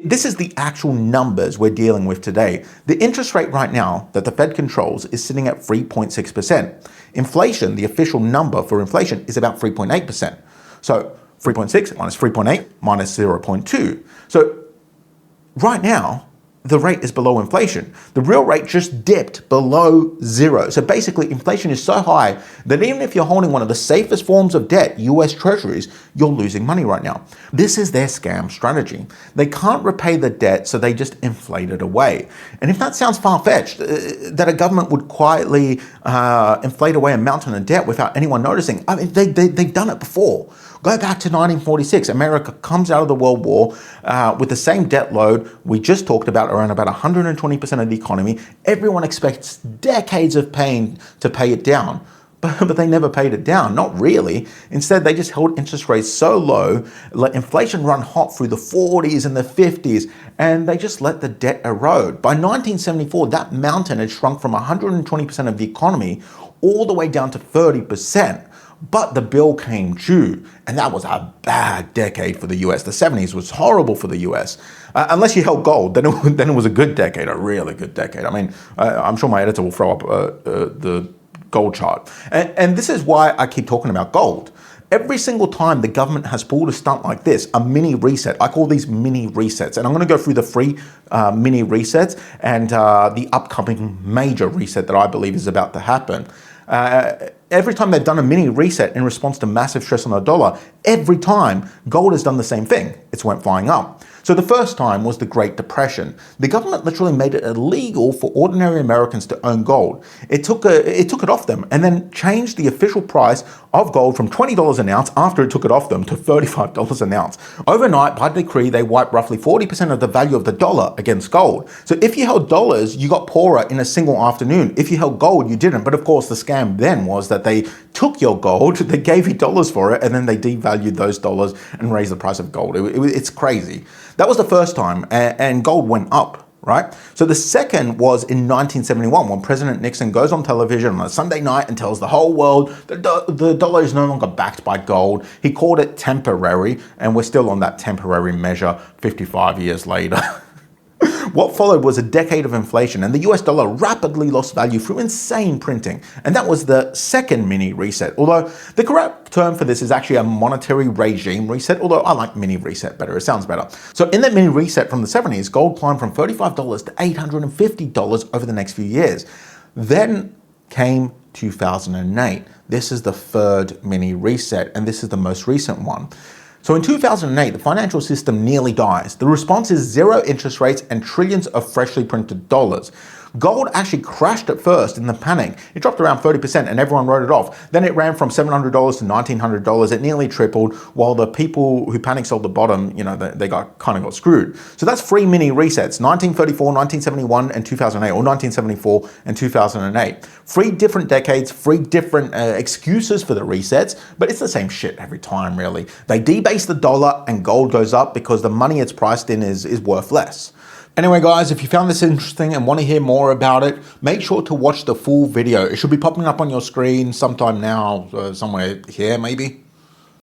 This is the actual numbers we're dealing with today. The interest rate right now that the Fed controls is sitting at 3.6%. Inflation, the official number for inflation, is about 3.8%. So 3.6 minus 3.8 minus 0.2. So right now, the rate is below inflation. The real rate just dipped below zero. So basically, inflation is so high that even if you're holding one of the safest forms of debt, US Treasuries, you're losing money right now. This is their scam strategy. They can't repay the debt, so they just inflate it away. And if that sounds far-fetched, that a government would quietly inflate away a mountain of debt without anyone noticing, I mean, they've done it before. Go back to 1946. America comes out of the World War with the same debt load we just talked about, around about 120% of the economy. Everyone expects decades of pain to pay it down. But they never paid it down, not really. Instead, they just held interest rates so low, let inflation run hot through the 40s and the 50s, and they just let the debt erode. By 1974, that mountain had shrunk from 120% of the economy all the way down to 30%. But the bill came due, and that was a bad decade for the US. The 70s was horrible for the US. Unless you held gold, then it was a good decade, a really good decade. I mean, I'm sure my editor will throw up the gold chart. And this is why I keep talking about gold. Every single time the government has pulled a stunt like this, a mini reset, I call these mini resets. And I'm going to go through the free mini resets and the upcoming major reset that I believe is about to happen. Every time they've done a mini reset in response to massive stress on the dollar, every time gold has done the same thing. It's went flying up. So the first time was the Great Depression. The government literally made it illegal for ordinary Americans to own gold. It took it off them and then changed the official price of gold from $20 an ounce after it took it off them to $35 an ounce. Overnight, by decree, they wiped roughly 40% of the value of the dollar against gold. So if you held dollars, you got poorer in a single afternoon. If you held gold, you didn't. But of course, the scam then was that they took your gold, they gave you dollars for it, and then they devalued those dollars and raised the price of gold. It's crazy. That was the first time, and gold went up, right? So the second was in 1971 when President Nixon goes on television on a Sunday night and tells the whole world that the dollar is no longer backed by gold. He called it temporary, and we're still on that temporary measure 55 years later. What followed was a decade of inflation, and the US dollar rapidly lost value through insane printing. And that was the second mini reset, although the correct term for this is actually a monetary regime reset, although I like mini reset better, it sounds better. So in that mini reset from the 70s, gold climbed from $35 to $850 over the next few years. Then came 2008. This is the third mini reset, and this is the most recent one. So in 2008, the financial system nearly dies. The response is zero interest rates and trillions of freshly printed dollars. Gold actually crashed at first in the panic. It dropped around 30% and everyone wrote it off. Then it ran from $700 to $1,900. It nearly tripled, while the people who panic sold the bottom, you know, they kind of got screwed. So that's three mini resets, 1934, 1971, and 2008, or 1974 and 2008. Three different decades, three different excuses for the resets, but it's the same shit every time, really. They debase the dollar and gold goes up because the money it's priced in is worth less. Anyway guys, if you found this interesting and want to hear more about it, make sure to watch the full video. It should be popping up on your screen sometime now, somewhere here maybe.